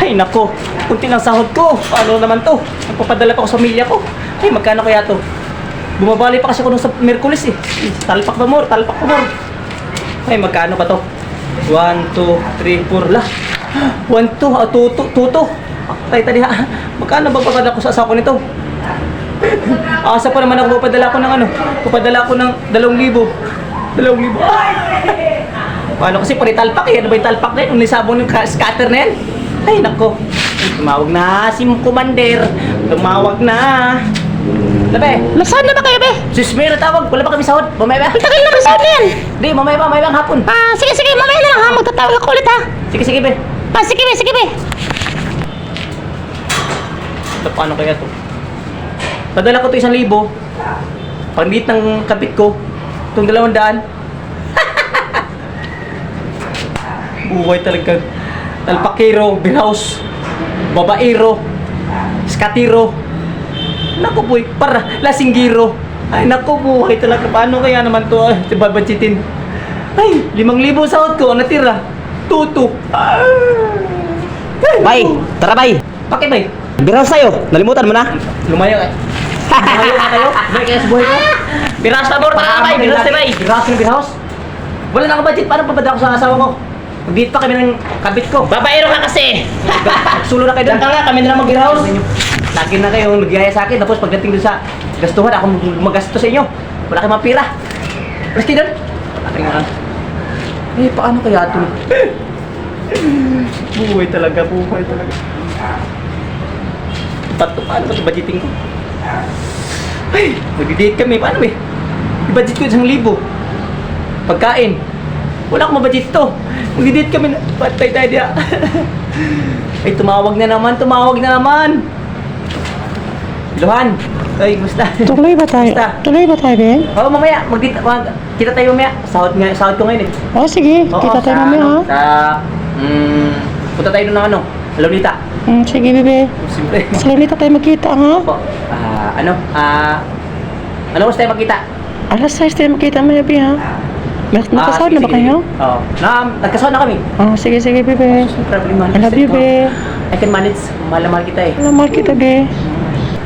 Ay, nako. Kunti lang sahod ko. Ano naman to? Nagpapadala pa ako sa pamilya ko. Ay, magkano kaya to? Bumabali pa kasi ako nung sa Merkulis eh. Talpak pa more, talpak pa more. Ay, magkano ba to? 1, 2, 3, 4 lah. 1, 2, tuto. Tay, tadi ha. Magkano ba papadala ko sa asawa ko nito? Asa pa naman ako papadala ko ng ano? Papadala ko ng 2,000. 2,000. Paano kasi paritalpak eh? Ano ba yung talpak na yun? Yung sabon yung scatter na yan? Ay, nako. Tumawag na si Commander. Tumawag na. Labe. Nasaan na ba kayo, be? Sis, may natawag. Wala pa kami sahod. Mamaya ba? Ang tagal naman saan yan. Di, mamaya ba ang hapon. Sige, sige, mamaya na lang ha. Magtatawag ako ulit ha. Sige, sige, be. Sige, be, sige, be. Ito, paano kaya to? Padala ko to 1,000. Panglit ng kapit ko. Itong 200. Buhay talaga. Talpakero, birhouse, babaero, skatiro. Naku boy, para lasinggiro. Ay naku buhay talaga. Paano kaya naman to? Ay, babadgetin. Ay, 5,000 sahod ko. Ang natira, tuto. Bay, tara bay. Bakit bay? Birhouse tayo. Nalimutan mo na? Lumayo eh. Lumayo na kayo? Bay, kaya sa buhay ko. Birhouse na more. Tara bay, birhouse na bay. Birhouse na birhouse. Wala na akong budget. Paano papadala ko sa asawa ko? Mag-date pa kami ng kabit ko. Babaero ka kasi. Sulo na kayo doon. Diyan ka nga, kami na lang mag-house. Lagi na kayo magyaya sa akin. Tapos pagdating doon sa gastuhan, ako magasto sa inyo. Wala kayong mapira. Alas kayo doon. Wala kayong ano. Eh, paano kaya ito? Buhay talaga, buhay talaga. Paano ba ito budgeting ko? Ay, mag-date kami. Paano eh? I-budget ko 1,000. Pagkain. Wala akong mabudget to. Mag-date kami na. Patay tayo diya. Ay, tumawag na naman. Luhan. Ay, gusta. Tuloy ba tayo? Basta. Tuloy ba tayo, be? Oo, mamaya. Kita tayo mamaya. Sahod ko ngayon eh. Sige. Oo, Kita tayo sa mamaya ha. Sa, punta tayo doon ng ano. Alonita. Sige, bebe. Siyempre. Sa Lolita tayo magkita ha. Opo. Ano gusto tayo magkita? Alas 6 tayo magkita mo, be ha. Nakasahod na ba kayo? Oo. Nagkasahod na kami. Sige, sige, bebe. Problema. I love you, be. I can manage. Mahal kita eh. Alam, mahal kita, be.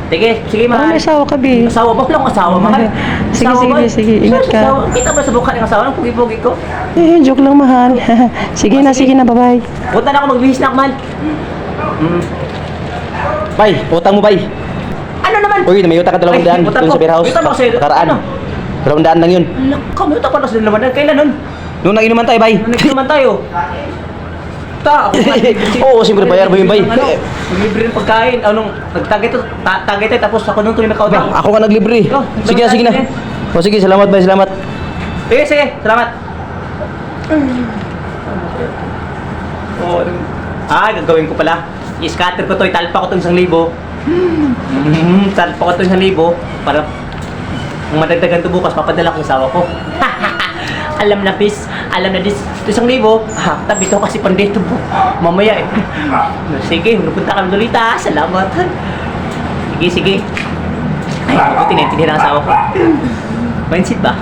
Sige, Parang mahal. may asawa ka, be. Asawa ba? Wala akong asawa, mahal. Sige, Asawa sige, ba? be, sige. Ingat ka. Asawa. Kita ba sa mukha ng asawa? Ang pugi-pugi ko? Joke lang, mahal. Sige na, bye-bye. Punta na ako, magbihis na ako, mahal. Bay, utang mo bay. Ano naman? Uy, may utang ka 200 Ay, utang doon ko. sa Birhouse. Utang ko sa'yo. Karaan. Ano? 200 lang yun. Kami utang pa na sa dalaman. Kailan nun? Nung nag-inuman tayo bay. Nung naman tayo. Ako Oo, siyempre bayar mo yun bay. Libre ng pagkain. Nagtagay tayo tapos ako nung tuloy nakautang. Ako nga naglibre. Oh, Sige na, sige na. O sige, salamat bay, salamat. Sige, salamat. Gagawin ko pala. I-scatter ko to, italpa ko to 1,000. Talpa ko to 1,000 para kung madagdagan to bukas, papadala ko sa asawa ko. Alam na bis, alam na dis. Ito 1,000. Tabi to kasi pandito po. Mamaya eh. Sige, pupunta kami Lolita. Salamat. Sige. Ay, mabuti na intindihan ang asawa ko. Mindset ba?